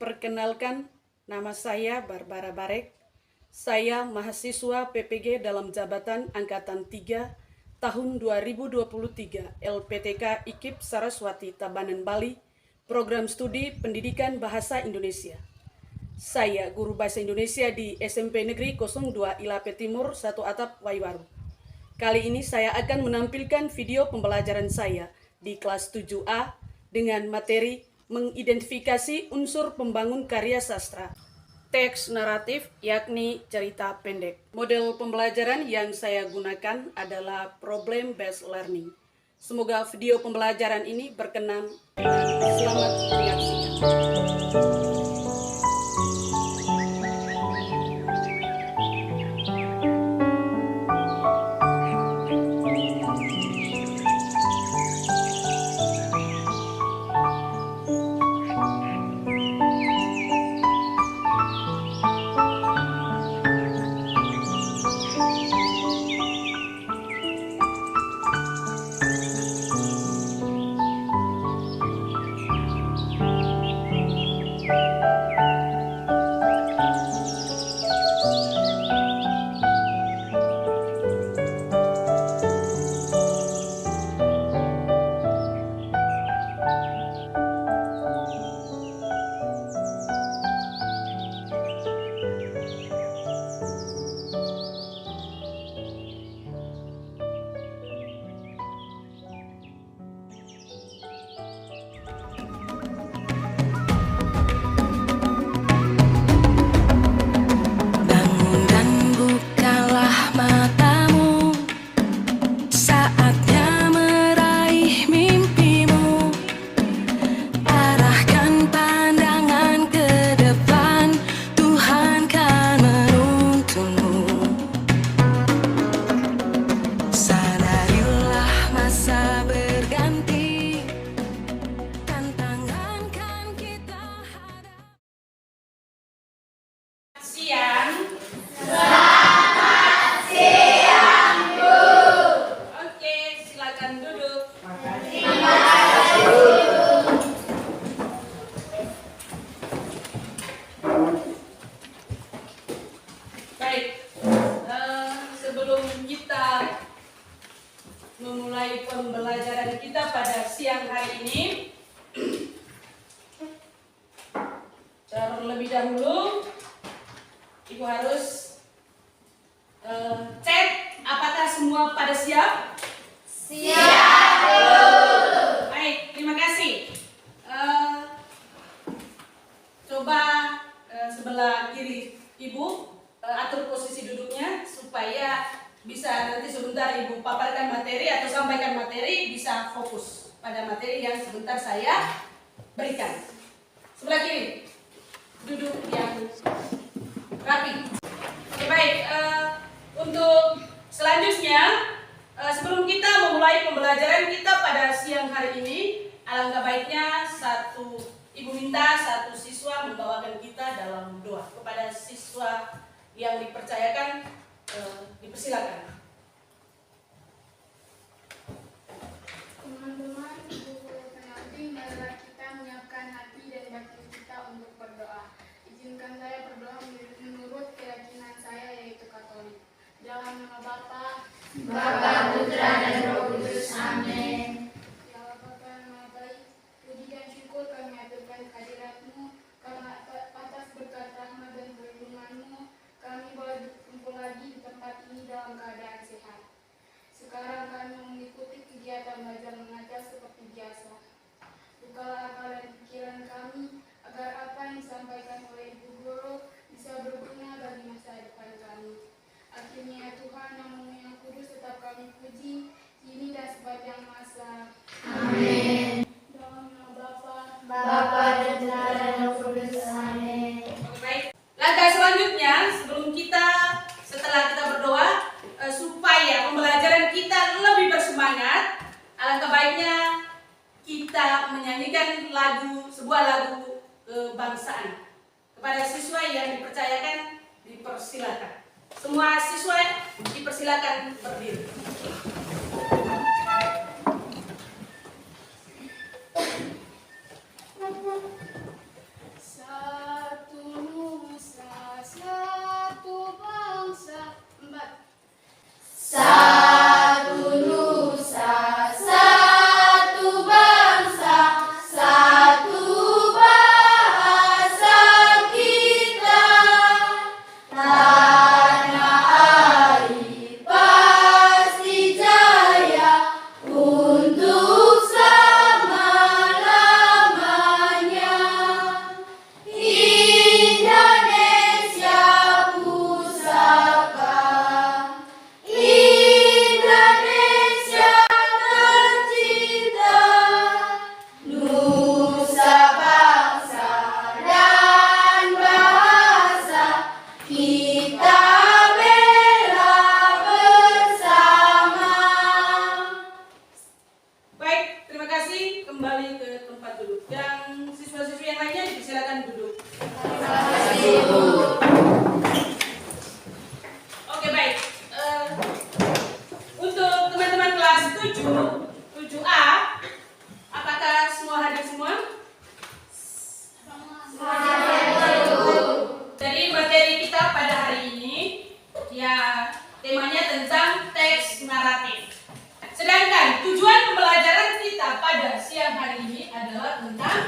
Perkenalkan, nama saya Barbara Barek. Saya mahasiswa PPG dalam jabatan Angkatan 3 tahun 2023 LPTK IKIP Saraswati Tabanan Bali, Program Studi Pendidikan Bahasa Indonesia. Saya guru Bahasa Indonesia di SMP Negeri 02 Ilape Timur 1 Atap Waiwaru. Kali ini saya akan menampilkan video pembelajaran saya di kelas 7A dengan materi mengidentifikasi unsur pembangun karya sastra. Teks naratif yakni cerita pendek. Model pembelajaran yang saya gunakan adalah problem based learning. Semoga video pembelajaran ini berkenan. Selamat menyaksikan. Sebelum kita memulai pembelajaran kita pada siang hari ini, terlebih dahulu Ibu harus cek apakah semua pada siap? Siap. Baik, terima kasih. Coba sebelah kiri Ibu atur posisi duduknya supaya bisa nanti sebentar Ibu paparkan materi atau sampaikan materi bisa fokus pada materi yang sebentar saya berikan. Sebelah kiri, duduk yang rapi. Oke, baik, untuk selanjutnya sebelum kita memulai pembelajaran kita pada siang hari ini, alangkah baiknya Ibu minta satu siswa membawakan kita dalam doa. Kepada siswa yang dipercayakan, dipersilakan. Teman-teman, Ibu pendamping, marilah kita menyiapkan hati dan batin kita untuk berdoa. Izinkan saya berdoa menurut keyakinan saya, yaitu Katolik. Dalam nama Bapa, Putra, dan Roh Kudus. Amin. Ya Allah Bapa yang Maha Baik, puji dan syukur kami aturkan kehadirat-Mu, karena atas berkat rahmat dan perlindungan-Mu, kami boleh berkumpul lagi di tempat ini dalam keadaan sehat. Sekarang kami mengikuti kegiatan belajar mengajar seperti biasa. Bukalah akal dan pikiran kami, agar apa yang disampaikan oleh Ibu Guru bisa berguna bagi masa depan kami. Akhirnya ya Tuhan, nama-Mu yang kudus tetap kami puji, kini dan sepanjang masa. Amin. Dalam nama Bapa, dan Putra, dan Roh Kudus. Amin. Baik. Langkah selanjutnya, setelah kita berdoa, supaya pembelajaran kita lebih bersemangat, alangkah baiknya kita menyanyikan sebuah lagu kebangsaan. Kepada siswa yang dipercayakan, dipersilakan. Semua siswa dipersilakan berdiri.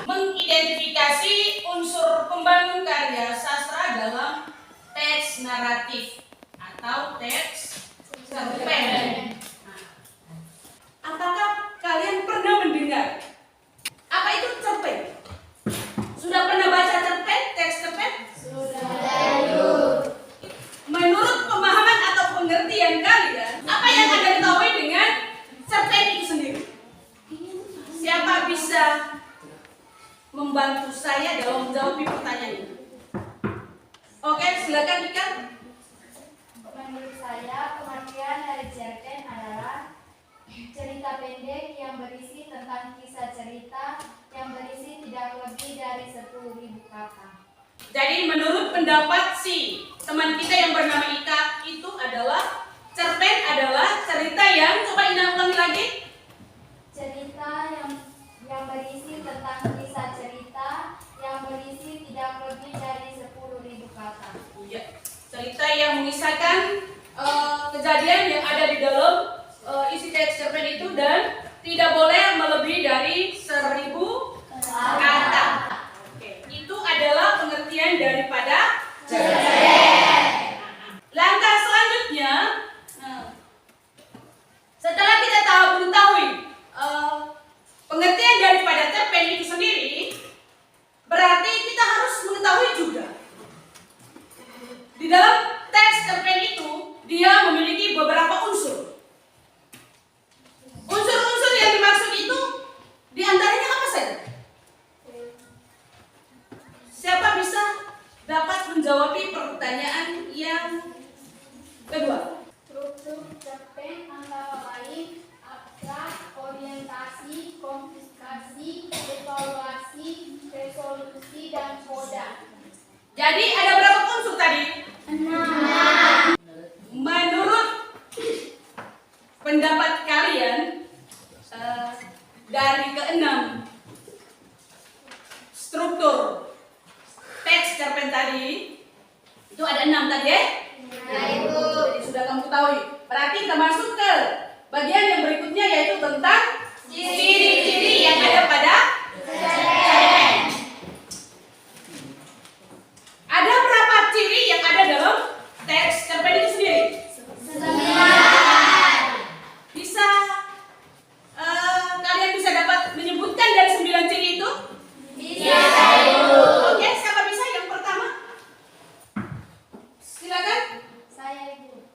mengidentifikasi unsur pembangun karya sastra dalam teks naratif atau teks cerpen. Apakah kalian pernah mendengar apa itu cerpen? Sudah pernah baca cerpen, teks cerpen? Menurut pemahaman atau pengertian kalian, apa yang Anda ketahui dengan cerpen itu sendiri? Siapa bisa membantu saya dalam menjawab pertanyaan ini? Oke, silakan Ika. Menurut saya, pengertian dari cerpen adalah cerita pendek yang berisi tentang kisah cerita yang berisi tidak lebih dari 10.000 kata. Jadi menurut pendapat si teman kita yang bernama Ika, itu adalah cerpen adalah cerita yang, coba Ina ulangi lagi. Cerita yang berisi tentang kisah cerita yang berisi tidak lebih dari 10.000 kata. Ya, cerita yang mengisahkan kejadian yang ada di dalam isi teks cerpen itu dan tidak boleh melebihi dari 1.000 kata. Oke, itu adalah pengertian daripada cerpen. Langkah selanjutnya, setelah kita mengetahui pengertian daripada cerpen itu sendiri, berarti kita harus mengetahui juga di dalam teks cerpen itu dia memiliki beberapa unsur. Unsur-unsur yang dimaksud itu diantaranya apa saja? Siapa bisa dapat menjawab pertanyaan yang kedua? Struktur cerpen antara lain abstrak, orientasi, konfiskasi, evaluasi, resolusi, dan koda. Jadi ada berapa unsur tadi? 6. Menurut pendapat kalian, dari keenam struktur teks cerpen tadi itu ada 6 tadi ya? Jadi sudah kamu ketahui. Berarti kita masuk ke bagian yang berikutnya, yaitu tentang ciri-ciri yang ada pada cerpen. Ada berapa ciri yang ada dalam teks cerpen itu sendiri? 9. Bisa kalian bisa dapat menyebutkan dari 9 ciri itu? Bisa. Oke, siapa bisa yang pertama? Silakan. Saya Ibu.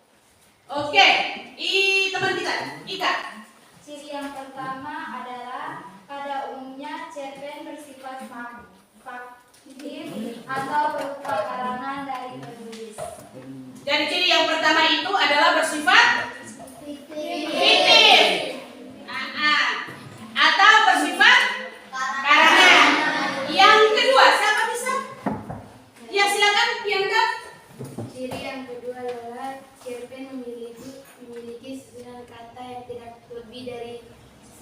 Oke, teman kita, Ika. Ciri yang pertama adalah pada umumnya cerpen bersifat faktif atau berupa karangan dari penulis. Jadi ciri yang pertama itu adalah bersifat fiktif. Atau bersifat karangan. Yang kedua, siapa bisa? Ya, silakan Bianca. Ciri yang kedua adalah cerpen memiliki 9 kata yang tidak lebih dari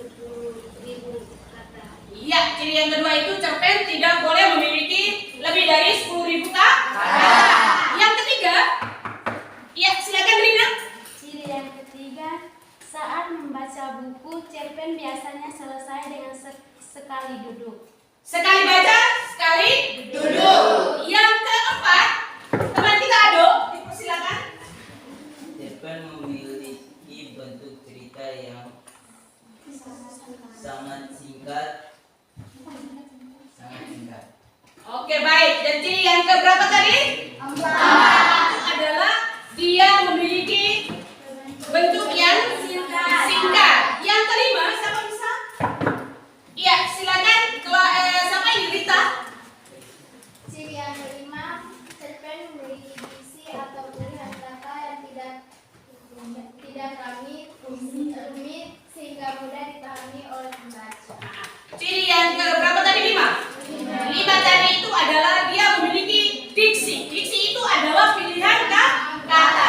10.000 kata. Iya, ciri yang kedua itu cerpen tidak boleh memiliki lebih dari 10.000 kata. Yang ketiga, ya silakan Rina. Ciri yang ketiga, saat membaca buku, cerpen biasanya selesai dengan sekali duduk. Sekali baca, sekali duduk. Yang keempat, teman kita Ado, dipersilakan. Cerpen memiliki bentuk cerita yang sangat singkat. Oke, baik. Dan ciri yang keberapa tadi? 4. Itu adalah dia memiliki bentuk yang singkat. Yang kelima, siapa bisa? Iya, silakan. Siapa ini, Rita? Ciri yang kelima, cerpen memiliki diksi atau pilihan kata yang tidak rumit sehingga mudah dipahami oleh pembaca. Ciri yang keberapa tadi? 5. 5 tadi itu adalah dia memiliki diksi. Diksi itu adalah pilihan kata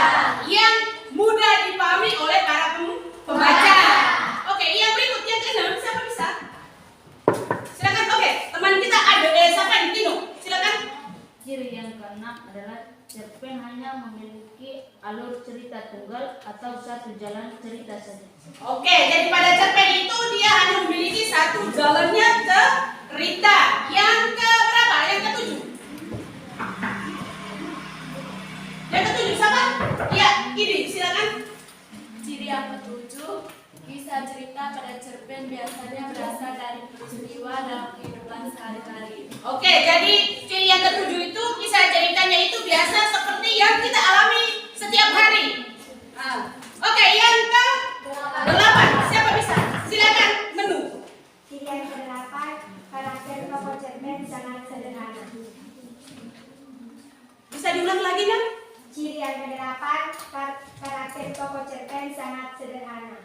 yang mudah dipahami oleh para pembaca. Oke, yang berikut yang keenam, siapa bisa? Silakan. Oke, teman kita ada siapa ini? Tino, silakan. Ciri yang keenam adalah cerpen hanya memiliki alur cerita tunggal atau satu jalan cerita saja. Oke, jadi pada cerpen itu dia hanya memiliki satu jalannya Rita. Yang ke berapa? Yang ketujuh. Yang ketujuh siapa? Ya, ini silakan. Ciri yang ketujuh, kisah cerita pada cerpen biasanya berasal dari peristiwa dalam kehidupan sehari-hari. Oke, jadi ciri yang ketujuh itu kisah ceritanya itu biasa seperti yang kita alami setiap hari. Oke, yang ke 8. Siapa bisa? Silakan menu. Ciri yang ke-8, karakter tokoh cerpen sangat sederhana. Bisa diulang lagi kan? Ciri yang ke-8, karakter tokoh cerpen sangat sederhana.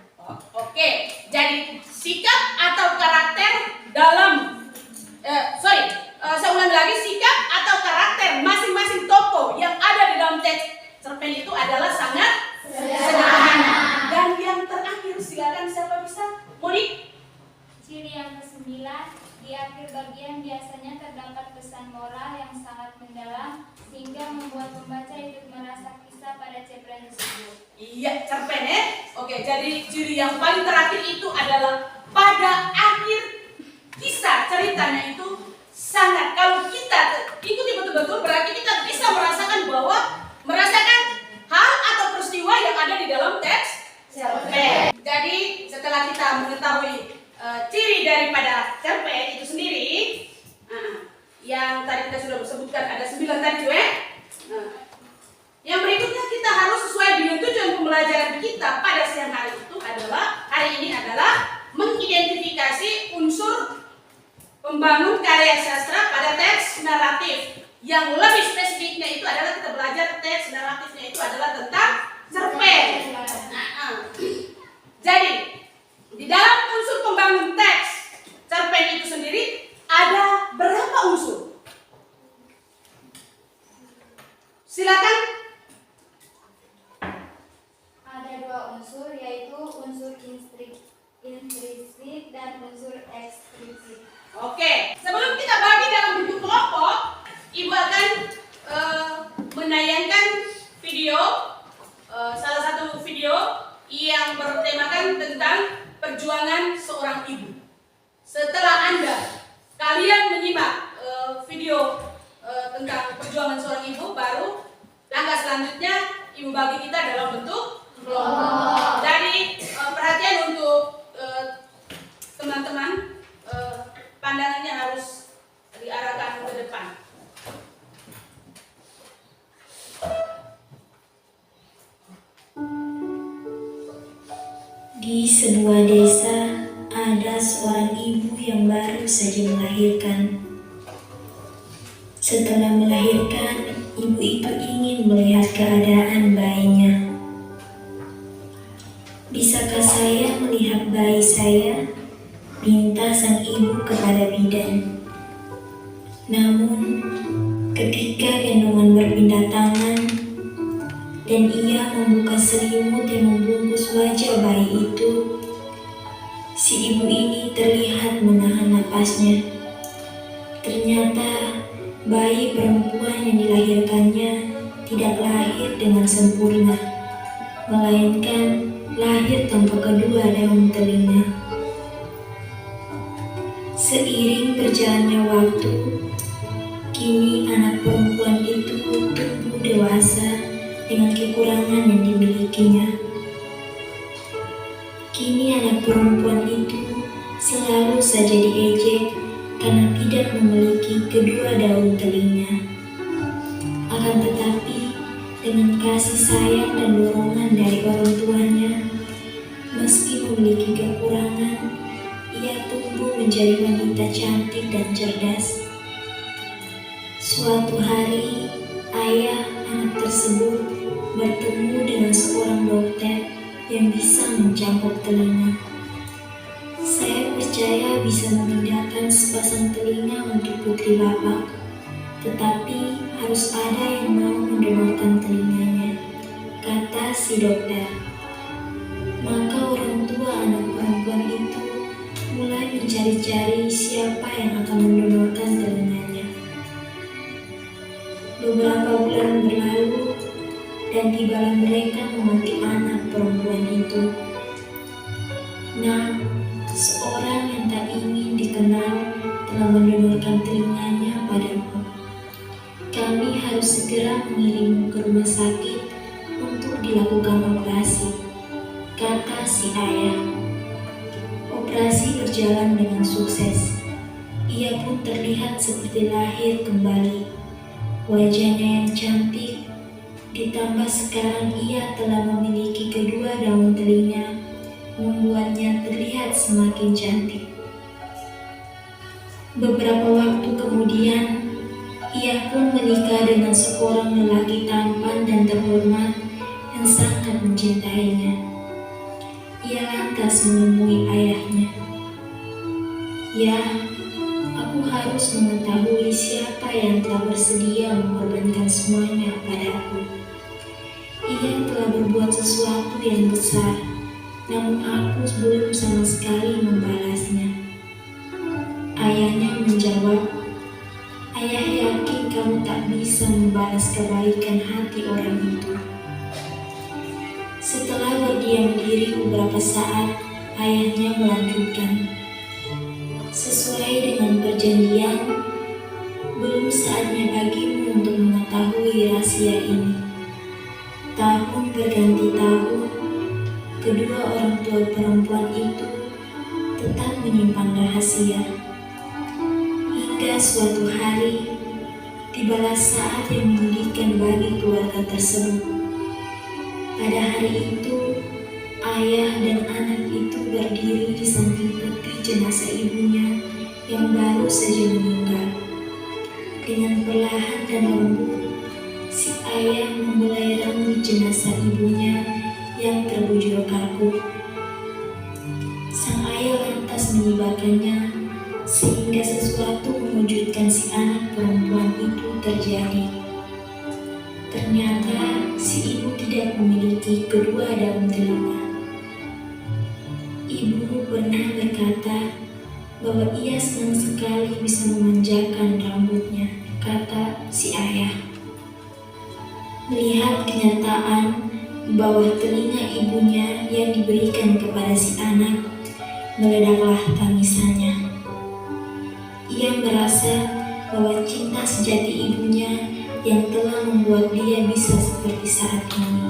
Oke, jadi sikap atau karakter dalam saya ulang lagi, sikap atau karakter masing-masing tokoh yang ada di dalam teks cerpen itu adalah sangat sederhana. Dan yang terakhir silakan siapa bisa? Monik. Ciri yang ke-9, di akhir bagian biasanya terdapat pesan moral yang sangat mendalam sehingga membuat pembaca ikut merasa kisah pada cerpen tersebut. Iya, cerpen ya. Oke, jadi ciri yang paling terakhir itu adalah pada akhir kisah ceritanya itu sangat, kalau kita ikuti betul-betul berarti kita bisa merasakan hal atau peristiwa yang ada di dalam teks cerpen. Jadi setelah kita mengetahui ciri daripada cerpen itu sendiri, yang tadi kita sudah sebutkan ada 9 tadi juga. Yang berikutnya kita harus sesuai dengan tujuan pembelajaran kita pada siang hari itu adalah mengidentifikasi unsur pembangun karya sastra pada teks naratif. Yang lebih spesifiknya itu adalah kita belajar teks naratifnya itu adalah tentang cerpen. Jadi di dalam unsur pembangun teks cerpen itu sendiri ada berapa unsur? Silakan. Ada 2 unsur, yaitu unsur intrinsik dan unsur ekstrinsi. Oke, sebelum kita bagi dalam bentuk kelompok, Ibu akan menayangkan video, salah satu video yang bertemakan tentang perjuangan seorang ibu. Setelah kalian menyimak video tentang perjuangan seorang ibu, baru langkah selanjutnya Ibu bagi kita dalam bentuk kelompok. Jadi perhatian untuk teman-teman, pandangannya harus diarahkan ke depan. Di sebuah desa ada seorang ibu yang baru saja melahirkan. Setelah melahirkan, ibu itu ingin melihat keadaan bayinya. "Bisakah saya melihat bayi saya?" minta sang ibu kepada bidan. Namun, ketika gendongan berpindah tangan dan ia membuka selimut yang membungkus wajah bayi itu, si ibu ini terlihat menahan napasnya. Ternyata bayi perempuan yang dilahirkannya tidak lahir dengan sempurna, melainkan lahir tanpa kedua daun telinga. Seiring berjalannya waktu, kini anak perempuan itu tumbuh dewasa dengan kekurangan yang dimilikinya. Kini anak perempuan itu selalu saja diejek karena tidak memiliki kedua daun telinga. Akan tetapi, dengan kasih sayang dan dorongan dari orang tuanya, meski memiliki kekurangan, ia tumbuh menjadi wanita cantik dan cerdas. Suatu hari, ayah anak tersebut bertemu dengan seorang dokter yang bisa mencangkok telinga. "Saya percaya bisa memindahkan sepasang telinga untuk putri Bapak, tetapi harus ada yang mau mendonorkan telinganya," kata si dokter. Maka orang tua anak perempuan itu mulai mencari-cari siapa yang akan mendonorkan telinganya. Beberapa bulan berlalu dan tibalah mereka memetik anak perempuan itu. Nah, seorang yang tak ingin dikenal telah menempelkan telinganya padaku. Kami harus segera mengirimmu ke rumah sakit untuk dilakukan operasi, kata si ayah. Operasi berjalan dengan sukses. Ia pun terlihat seperti lahir kembali. Wajahnya yang cantik, ditambah sekarang ia telah memiliki kedua daun telinga, membuatnya terlihat semakin cantik. Beberapa waktu kemudian, ia pun menikah dengan seorang lelaki tampan dan terhormat yang sangat mencintainya. Ia lantas menemui ayahnya. "Ya, aku harus mengetahui siapa yang telah bersedia mengorbankan semuanya padaku. Ia telah berbuat sesuatu yang besar, namun aku belum sama sekali membalasnya." Ayahnya menjawab, "Ayah yakin kamu tak bisa membalas kebaikan hati orang itu." Setelah berdiam diri beberapa saat, ayahnya melanjutkan, "Sesuai dengan perjanjian, belum saatnya bagimu untuk mengetahui rahasia ini. Tahun berganti tahun, kedua orang tua perempuan itu tetap menyimpan rahasia. Hingga suatu hari, tibalah saat yang menyedihkan bagi keluarga tersebut. Pada hari itu, ayah dan anak itu berdiri di samping peti jenazah ibunya yang baru saja meninggal. Dengan perlahan dan lembut, si ayah membelai rambut jenazah ibunya yang terbujur kaku. Sang ayah lantas menyibakannya sehingga sesuatu mengejutkan si anak perempuan itu terjadi. Ternyata si ibu tidak memiliki kedua daun telinga. Ibu pernah berkata bahwa ia senang sekali bisa memanjakan rambutnya, kata si ayah. Melihat kenyataan bahwa telinga ibunya yang diberikan kepada si anak, meledaklah tangisannya. Ia merasa bahwa cinta sejati ibunya yang telah membuat dia bisa seperti saat ini.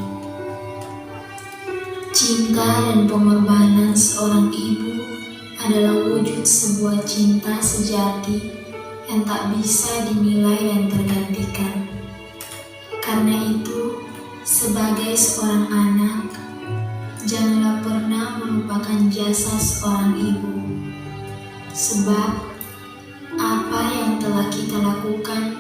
Cinta dan pengorbanan seorang ibu adalah wujud sebuah cinta sejati yang tak bisa dinilai dan tergantikan. Karena itu, sebagai seorang anak, janganlah pernah melupakan jasa seorang ibu. Sebab apa yang telah kita lakukan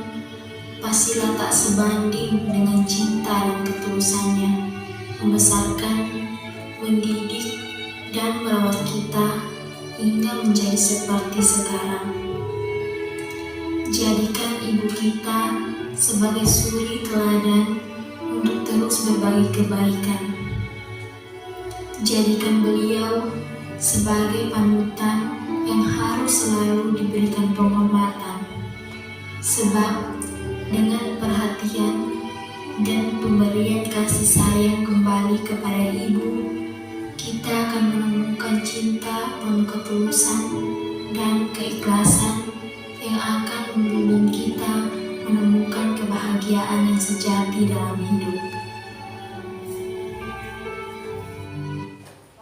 pastilah tak sebanding dengan cinta dan ketulusannya membesarkan, mendidik, dan merawat kita hingga menjadi seperti sekarang. Jadikan ibu kita sebagai suri teladan untuk terus berbagi kebaikan. Jadikan beliau sebagai panutan yang harus selalu diberikan penghormatan. Sebab dengan perhatian dan pemberian kasih sayang kembali kepada ibu, kita akan menemukan cinta penuh ketulusan dan keikhlasan yang akan membimbing kita menemukan kebahagiaan yang sejati dalam hidup.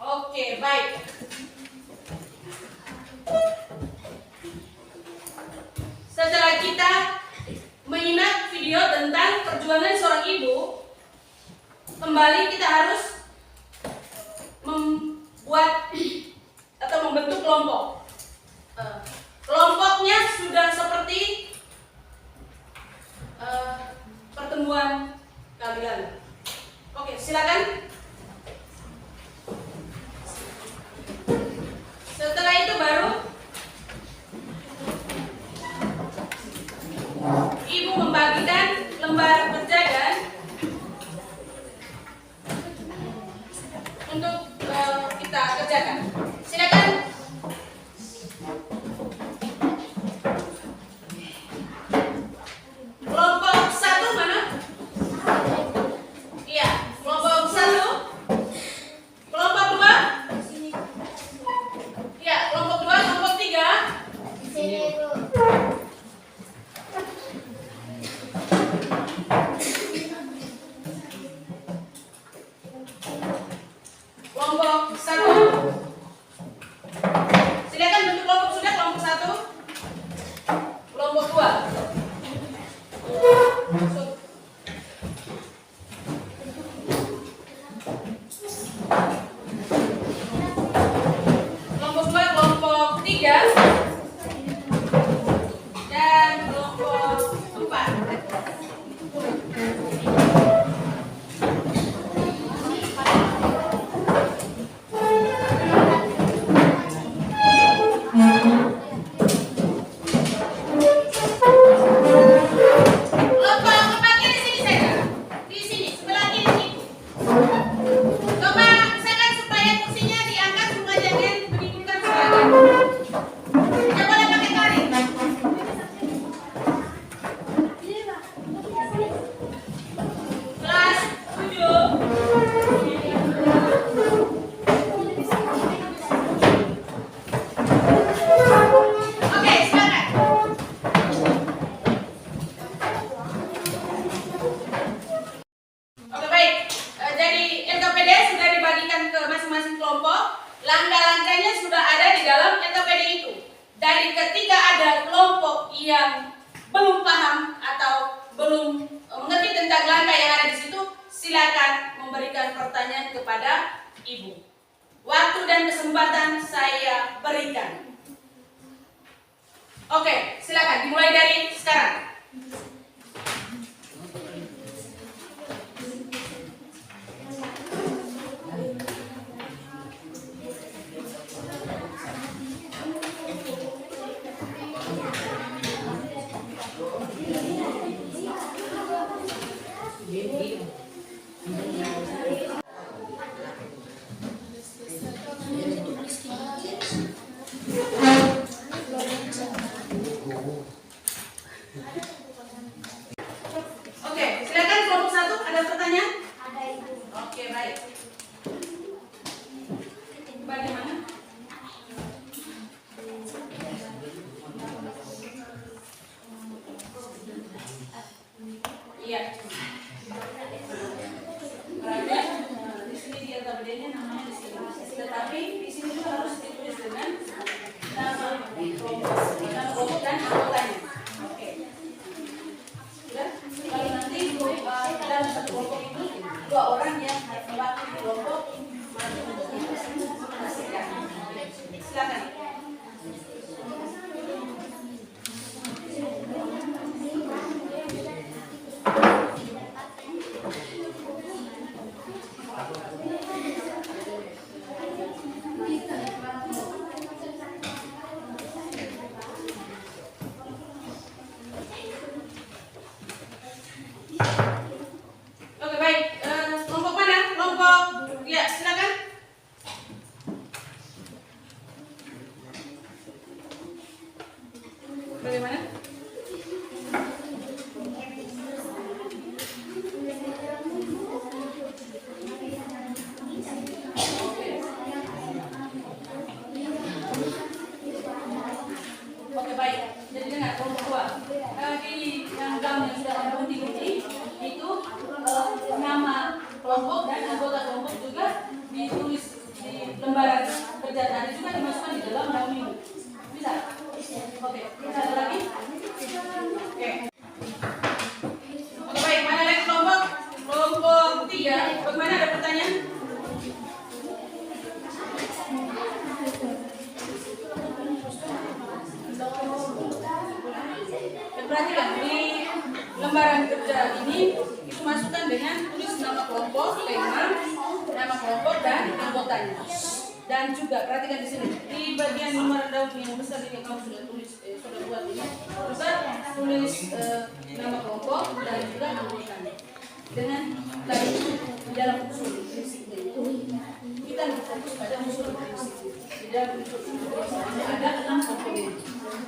Oke, baik. Setelah kita menyimak video tentang perjuangan seorang ibu, kembali kita harus membuat atau membentuk kelompok. Kelompoknya sudah seperti pertemuan kalian. Oke, silakan. Setelah itu baru ibu membagikan lembar perjanjian untuk kita kerjakan. Silakan. Kelompok 1 mana? Iya, kelompok 1. Kelompok 2? Iya, kelompok 2, kelompok 3. Di sini, Bu. belum paham atau belum mengerti tentang langkah yang ada di situ, silakan memberikan pertanyaan kepada Ibu. Waktu dan kesempatan saya berikan. Oke, silakan dimulai dari sekarang. Oke, silakan kelompok 1 ada pertanyaan? Ada Ibu. Oke, baik. Bagaimana? Iya. Berada di sini dia tabelnya namanya di sini. Tetapi di sini juga harus ditulis dengan nama kelompok dan anggotanya. Oke. Sudah? Kalau nanti dalam satu kelompok itu 2 orang yang mewakili kelompok maju untuk mempresentasikan. Silakan. Oke, baik. Kelompok mana? Kelompok, ya silakan. Bagaimana? Oke, baik. Jadi dengar kelompok 2. Di yang sudah ada undi ini itu nama kelompok dan anggota kelompok juga ditulis di lembaran kerja tadi juga dimasukkan di dalam daun ini. Bisa? Oke, bisa ada lagi? Oke. Oke, baik. Mana lagi kelompok? Kelompok 3. Bagaimana, ada pertanyaan? Perhatikan di lembaran kerja ini itu masukkan dengan tulis nama kelompok, tema, nama kelompok dan anggotanya. Dan juga perhatikan di sini di bagian lembaran daun yang besar ini kamu sudah tulis, sudah buat ini juga tulis nama kelompok dan juga anggotanya dengan tadi dalam unsur prinsipnya itu kita fokus pada unsur prinsip. Di dalam unsur prinsip ada 6 komponen.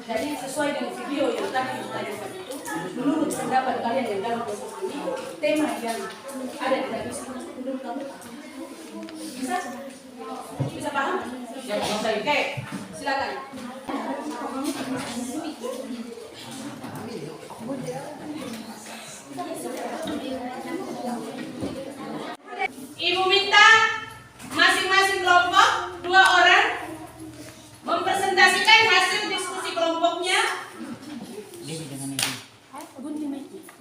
Jadi sesuai dengan video yang tadi ditanyakan itu, menurut pendapat kalian yang dalam kelompok ini, tema yang ada di dalam sini, menurut kamu bisa? Bisa paham? Oke, silakan. Ibu minta masing-masing kelompok 2 orang mempresentasikan hasil diskusi kelompoknya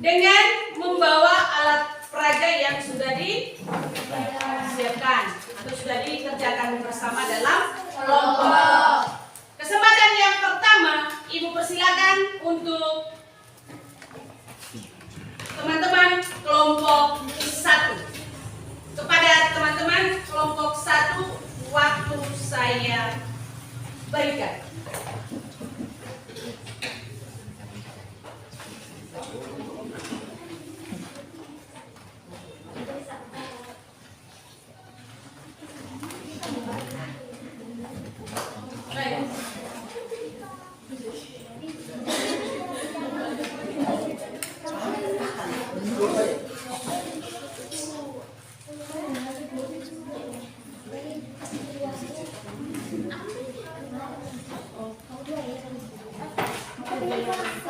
dengan membawa alat peraga yang sudah disiapkan atau sudah dikerjakan bersama dalam kelompok. Kesempatan yang pertama, Ibu persilakan untuk teman-teman kelompok 1. Kepada teman-teman kelompok 1, waktu saya berikan. Baik.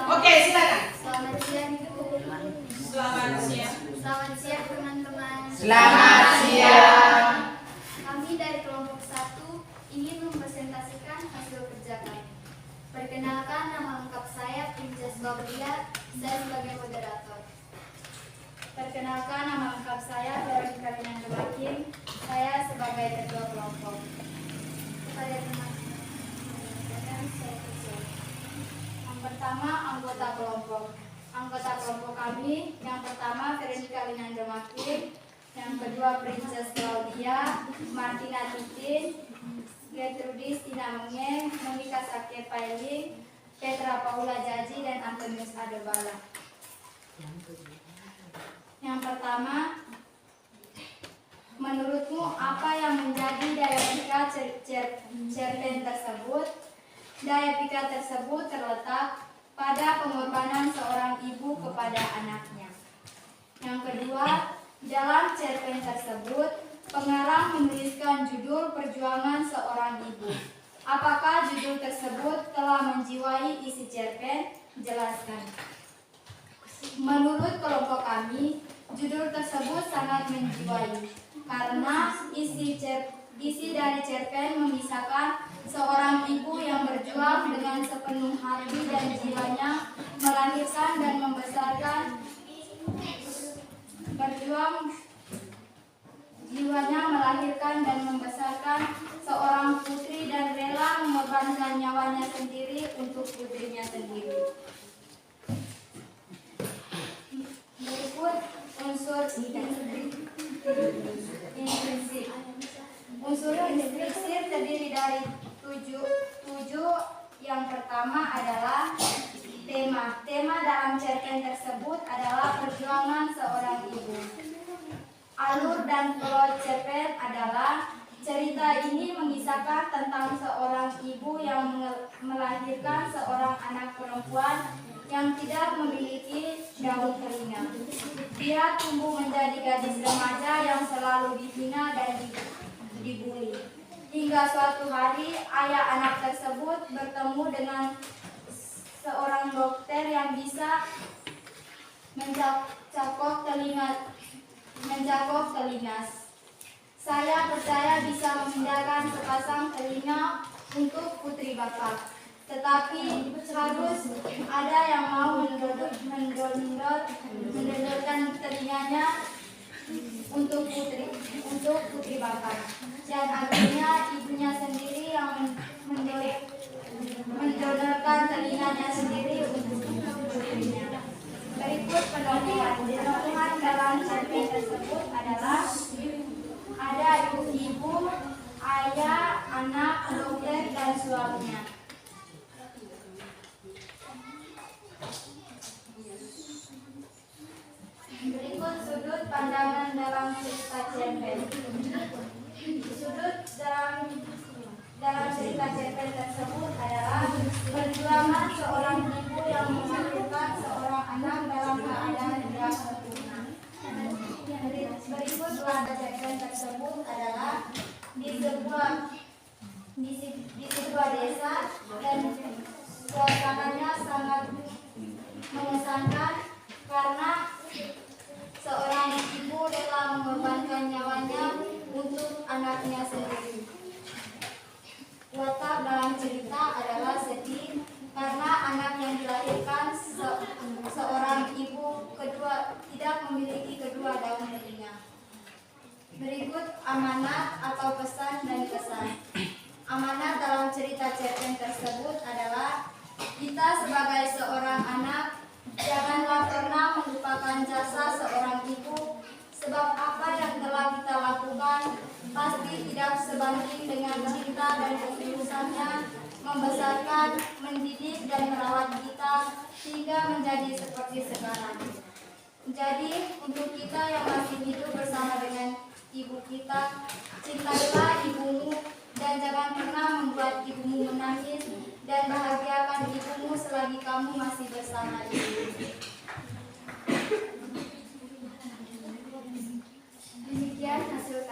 Oke, silakan. Selamat siang Ibu. Selamat siang. Selamat siang teman-teman. Selamat siang. Kami dari kelompok 1 ingin mempresentasikan hasil kerja kami. Perkenalkan, nama lengkap saya Princess Babria saya sebagai moderator. Perkenalkan, nama lengkap saya Veronica Linanda Makin. Saya sebagai ketua kelompok. Kepada teman-teman, saya persilakan. Yang pertama, anggota kelompok. Anggota kelompok kami, yang pertama Veronica Linanda Makin, yang kedua Princess Claudia, Martina Titin, Gertrudis Ina Menge, Monika Sake Pailing, Petra Paula Jaji, dan Antonius Adebala. Yang pertama, menurutmu apa yang menjadi daya pikat cerpen tersebut? Daya pikat tersebut terletak pada pengorbanan seorang ibu kepada anaknya. Yang kedua, dalam cerpen tersebut, pengarang menuliskan judul Perjuangan Seorang Ibu. Apakah judul tersebut telah menjiwai isi cerpen? Jelaskan. Menurut kelompok kami, judul tersebut sangat menjiwai karena isi dari cerpen memisahkan seorang ibu yang berjuang dengan sepenuh hati dan jiwanya melahirkan dan membesarkan seorang putri dan rela mengorbankan nyawanya sendiri untuk putrinya sendiri. Berikut unsur intrinsik. Unsur intrinsik terdiri dari tujuh. Yang pertama adalah tema. Tema dalam cerpen tersebut adalah perjuangan seorang ibu. Alur dan plot cerpen adalah cerita ini mengisahkan tentang seorang ibu yang melahirkan seorang anak perempuan yang tidak memiliki daun telinga. Dia tumbuh menjadi gadis remaja yang selalu dihina dan dibully. Hingga suatu hari ayah anak tersebut bertemu dengan seorang dokter yang bisa mencakup telinga. Saya percaya bisa memindahkan sepasang telinga untuk putri bapak. Tetapi harus ada yang mau mendondorkan telinganya untuk putri bapak. Dan akhirnya ibunya sendiri yang mendonorkan telinganya sendiri untuk putrinya. Berikut penokohan. Penokohan dalam cerpen tersebut adalah ada ibu, ayah, anak, dokter, dan suaminya. Berikut sudut pandangan dalam cerita cerpen. Sudut dalam cerita cerpen tersebut adalah perjuangan seorang ibu yang melahirkan seorang anak dalam keadaan tidak sempurna. Berikut latar cerpen tersebut adalah di sebuah desa dan suasananya sangat mengesankan karena seorang ibu rela mengorbankan nyawanya untuk anaknya sendiri. Watak dalam cerita adalah sedih karena anak yang dilahirkan seorang ibu kedua tidak memiliki kedua daun telinga. Berikut amanat atau pesan dan kesan. Amanat dalam cerita cerpen tersebut adalah kita sebagai seorang anak janganlah pernah melupakan jasa seorang ibu, sebab apa yang telah kita lakukan pasti tidak sebanding dengan cinta dan ketulusannya membesarkan, mendidik, dan merawat kita hingga menjadi seperti sekarang. Jadi, untuk kita yang masih hidup bersama dengan ibu kita, cintailah ibumu dan jangan pernah membuat ibumu menangis dan bahagiakan ibumu selagi kamu masih bersama ibu. Demikian hasil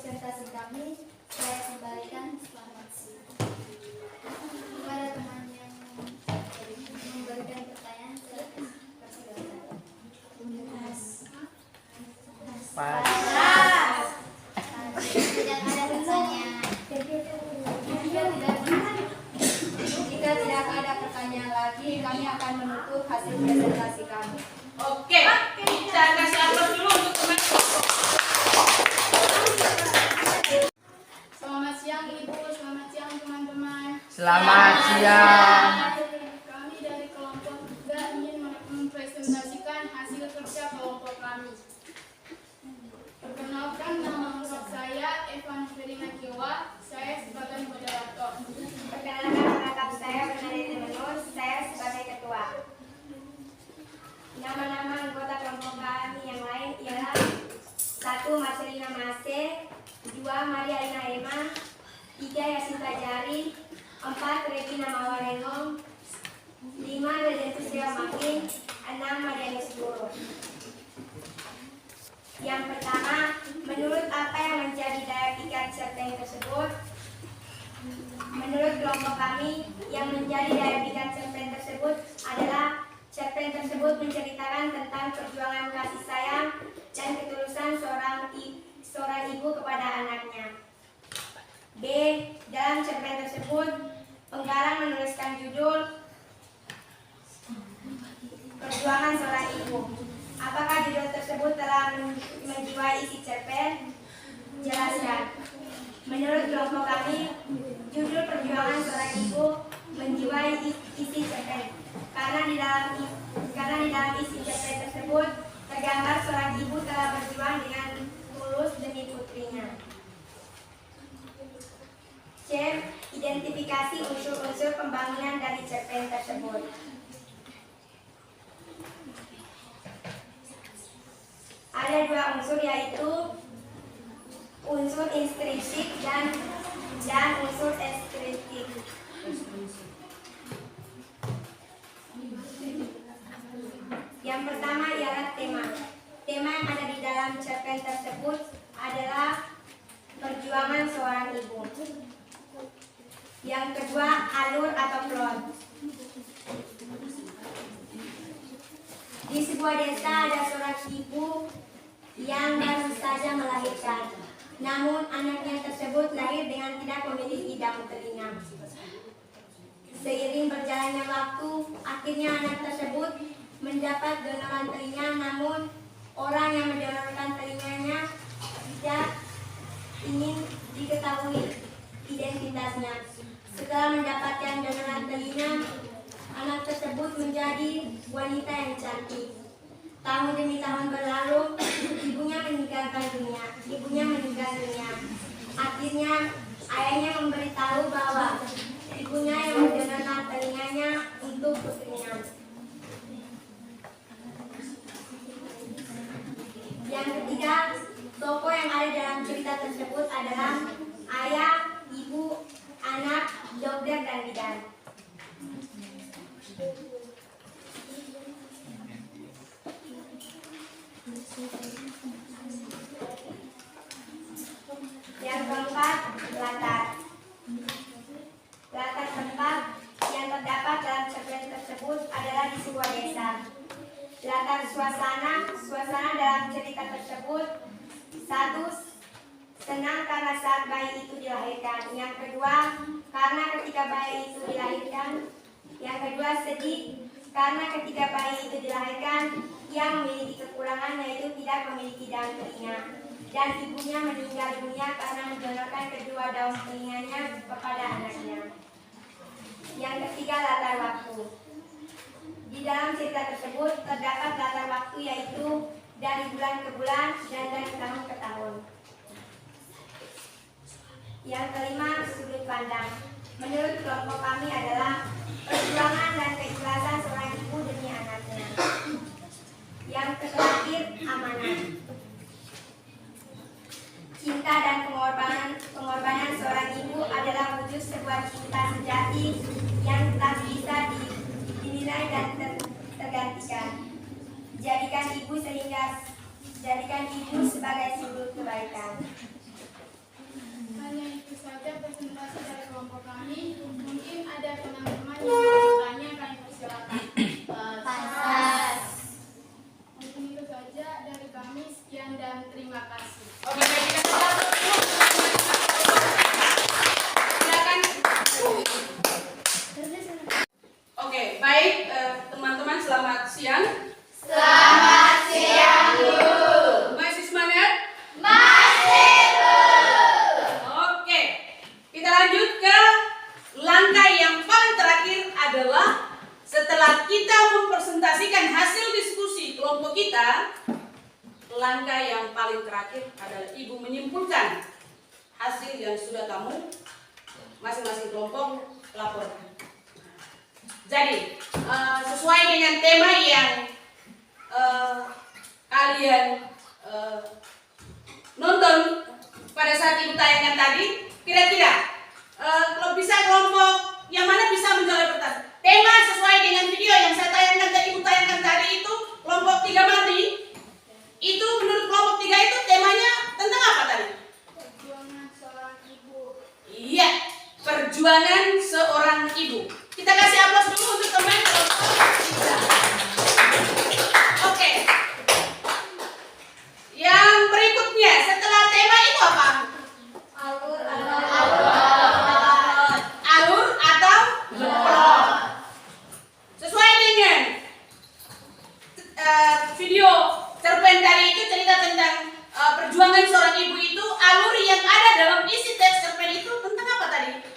presentasi kami. Saya kembalikan selamat siang. Kepada teman yang memberikan pertanyaan, persilakan. Tidak ada pertanyaan. Jika tidak ada pertanyaan lagi, kami akan menutup hasil presentasi kami. Oke, kita kasih aplaus dulu untuk teman. Selamat siang Ibu, selamat siang teman-teman. Selamat siang. Kami dari kelompok 3 ingin mempresentasikan hasil kerja kelompok kami. Perkenalkan, nama lengkap saya Evan Verina Kiwa, saya sebagai moderator. Perkenalkan, nama lengkap saya Bernadette Menur, saya sebagai ketua. Nama-nama anggota kelompok kami yang lain ialah 1. Marcelina Mase, 2. Maria Ina Ema, 3. Yasinta Jari, 4. Regina Mawalenong, 5. Redentus Dewa Makin, 6. Marianus Guru. Yang pertama, menurut apa yang menjadi daya pikat cerpen tersebut? Menurut kelompok kami, yang menjadi daya pikat cerpen tersebut adalah cerpen tersebut menceritakan tentang perjuangan kasih sayang dan ketulusan seorang ibu kepada anaknya. B. Dalam cerpen tersebut, penggarang menuliskan judul Perjuangan Seorang Ibu. Apakah judul tersebut telah menjiwai isi cerpen? Jelaskan. Menurut kelompok kami, judul Perjuangan Seorang Ibu menjiwai isi cerpen karena di dalam isi cerpen tersebut tergambar seorang ibu telah berjuang dengan tulus demi putrinya. C. Identifikasi unsur-unsur pembangunan dari cerpen tersebut. Ada 2 unsur, yaitu unsur intrinsik dan unsur ekstrinsik. Yang pertama ialah tema. Tema yang ada di dalam cerpen tersebut adalah perjuangan seorang ibu. Yang kedua, alur atau plot. Di sebuah desa ada seorang ibu yang baru saja melahirkan. Namun anaknya tersebut lahir dengan tidak memiliki daun telinga. Seiring berjalannya waktu, akhirnya anak tersebut mendapat donoran telinga, namun orang yang mendonorkan telinganya tidak ingin diketahui identitasnya. Setelah mendapatkan donoran telinga, anak tersebut menjadi wanita yang cantik. Tahun demi tahun berlalu, ibunya meninggal dunia. Akhirnya ayahnya memberitahu bahwa ibunya yang mendonorkan telinganya untuk putrinya. Yang ketiga, tokoh yang ada dalam cerita tersebut adalah ayah, ibu, anak, dokter, dan bidan. Yang keempat, latar. Latar tempat yang terdapat dalam cerpen tersebut adalah di sebuah desa. Latar suasana dalam cerita tersebut: 1. Senang karena saat bayi itu dilahirkan. Yang kedua, karena ketika bayi itu dilahirkan. Yang kedua, sedih karena ketika bayi itu dilahirkan yang memiliki kekurangan, yaitu tidak memiliki daun telinga, dan ibunya meninggal dunia karena mendonorkan kedua daun telinganya kepada anaknya. Yang ketiga, latar waktu. Di dalam cerita tersebut terdapat latar waktu, yaitu dari bulan ke bulan dan dari tahun ke tahun. Yang kelima, sudut pandang. Menurut kelompok kami adalah perjuangan dan keikhlasan seorang ibu demi anaknya. Yang terakhir, amanat. Cinta dan pengorbanan seorang ibu adalah wujud sebuah cinta sejati yang tak bisa dinilai dan tergantikan. Jadikan ibu sebagai simbol kebaikan. Hanya itu saja presentasi dari kelompok kami. Mungkin ada teman-teman yang mau bertanya, kami persilakan. Mungkin itu saja dari kami. Sekian dan terima kasih. Oke, baik, kita aplaus dulu. Silakan. Oke, baik teman-teman. selamat siang. Selamat siang, Guru. Masih semangat? Masih, Oke, kita lanjut ke langkah yang paling terakhir adalah setelah kita mempresentasikan hasil diskusi kelompok kita, langkah yang paling terakhir adalah Ibu menyimpulkan hasil yang sudah kamu masing-masing kelompok laporkan. Jadi, sesuai dengan tema yang kalian nonton pada saat Ibu tayangkan tadi, kira-kira kalau bisa kelompok yang mana bisa menjawab pertanyaan. Tema sesuai dengan video yang saya tayangkan dan Ibu tayangkan tadi itu kelompok 3 mati. Itu menurut kelompok 3 itu temanya tentang apa tadi? Perjuangan seorang ibu. Iya, perjuangan seorang ibu. Kita kasih aplaus dulu untuk teman kelompok 3. Oke. Yang berikutnya setelah tema itu apa? Alur Alur atau plot. Sesuai dengan video cerpen tadi itu cerita tentang perjuangan seorang ibu itu, alur yang ada dalam isi teks cerpen itu tentang apa tadi?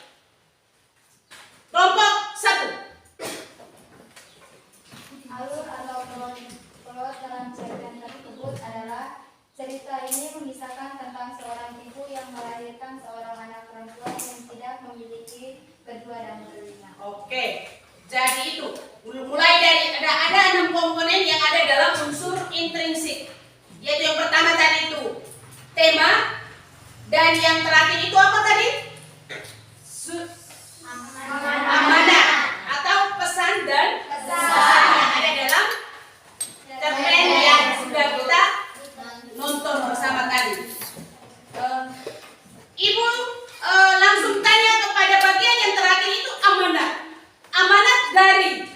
Kelompok 1. Alur atau plot dalam cerpen tersebut adalah cerita ini mengisahkan tentang seorang ibu yang melahirkan seorang anak perempuan yang tidak memiliki kedua dan berlima. Oke, jadi itu mulai dari ada 6 komponen yang ada dalam unsur intrinsik, yaitu yang pertama tadi itu tema, dan yang terakhir itu apa tadi? Amanah atau pesan dan pesan yang ada dalam cerpen yang sudah kita nonton bersama tadi. Ibu langsung tanya kepada bagian yang terakhir itu amanat. Amanat dari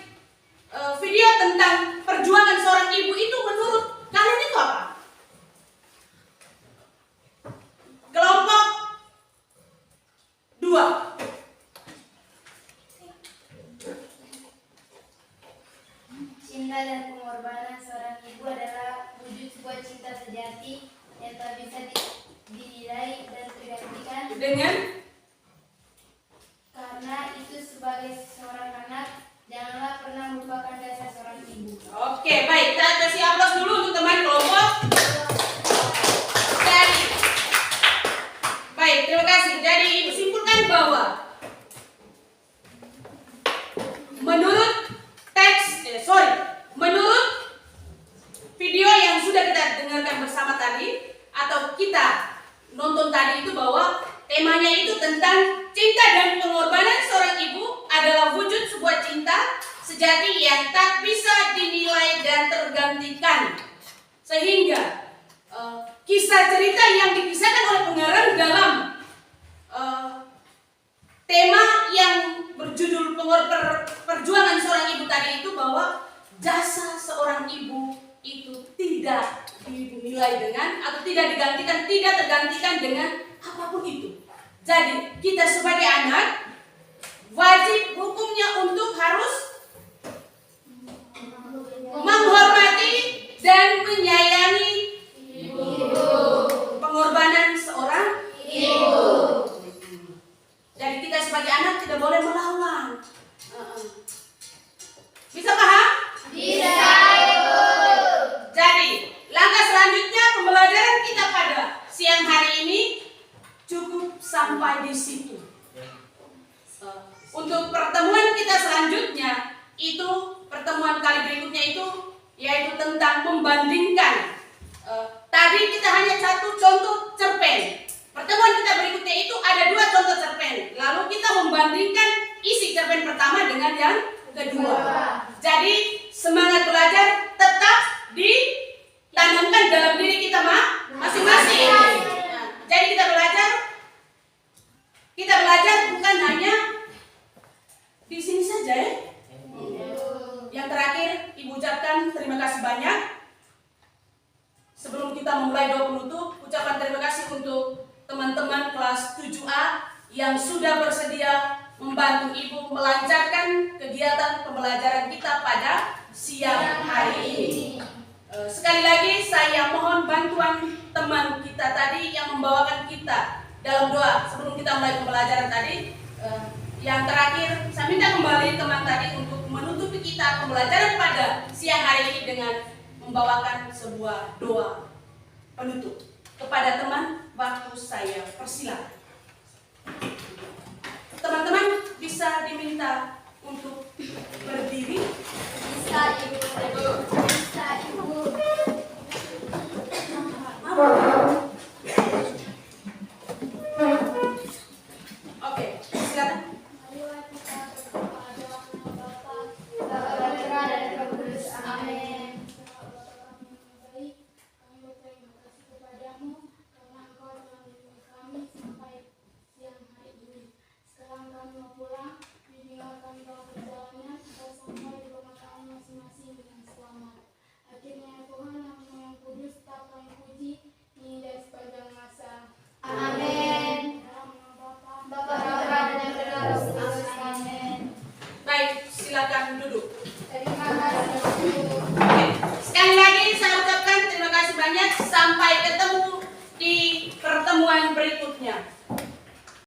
video tentang perjuangan seorang ibu itu menurut kalian itu apa? Kelompok 2. Cinta dan pengorbanan seorang ibu adalah wujud sebuah cinta sejati yang tak bisa dinilai dan tergantikan Dengan karena itu sebagai seorang anak janganlah pernah melupakan jasa seorang ibu. Oke, baik, kita kasih aplaus dulu untuk teman kelompok. Jadi, baik, terima kasih. Jadi, Ibu simpulkan bahwa menurut video yang sudah kita dengarkan bersama tadi atau kita nonton tadi itu bahwa temanya itu tentang cinta dan pengorbanan seorang ibu adalah wujud sebuah cinta sejati yang tak bisa dinilai dan tergantikan. Sehingga kisah cerita yang dikisahkan oleh pengarang dalam tema yang berjudul perjuangan seorang ibu tadi itu bahwa jasa seorang ibu itu tidak dinilai dengan atau tidak digantikan, tidak tergantikan dengan apapun itu. Jadi kita sebagai anak wajib hukumnya untuk harus menghormati dan menyayangi pengorbanan seorang ibu. Jadi kita sebagai anak tidak boleh melawan. Bisa paham? Bisa, Ibu. Jadi langkah selanjutnya pembelajaran kita pada siang hari ini cukup sampai di situ. Untuk pertemuan kita selanjutnya itu pertemuan kali berikutnya itu yaitu tentang membandingkan. Tadi kita hanya satu contoh cerpen. Pertemuan kita berikutnya itu ada 2 contoh cerpen. Lalu kita membandingkan isi cerpen pertama dengan yang kedua. Jadi semangat belajar tetap ditanamkan dalam diri kita masing-masing. Jadi kita belajar bukan hanya di sini saja ya. Yang terakhir Ibu ucapkan terima kasih banyak. Sebelum kita memulai doa penutup, ucapan terima kasih untuk teman-teman kelas 7A yang sudah bersedia membantu Ibu melancarkan kegiatan pembelajaran kita pada siang hari ini. Sekali lagi saya mohon bantuan teman kita tadi yang membawakan kita dalam doa sebelum kita mulai pembelajaran tadi. Yang terakhir, saya minta kembali teman tadi untuk menutupi kita pembelajaran pada siang hari ini dengan membawakan sebuah doa penutup. Kepada teman, waktu saya persilakan. Teman-teman bisa diminta untuk berdiri. Bisa Ibu. Bisa Ibu. Oke, silakan. Marilah kita berdoa dalam nama Bapa, Bapa, Putra, dan Roh Kudus. Amin. baik, kami berterima kasih kepadamu karena Engkau telah melindungi kami sampai siang hari ini. Sekarang kami mau pulang, ditinggalkan dalam perjalanan agar sampai di rumah kami masing-masing dengan selamat. Akhirnya ya Tuhan, nama yang kudus tak kami puji ini dari sepanjang masa. Amin. Dalam nama Bapa, Bapa, Putra, dan Roh Kudus. Amin. Baik, silakan duduk. Terima kasih Ibu. Oke, sekali lagi saya ucapkan terima kasih banyak. Sampai ketemu di pertemuan berikutnya.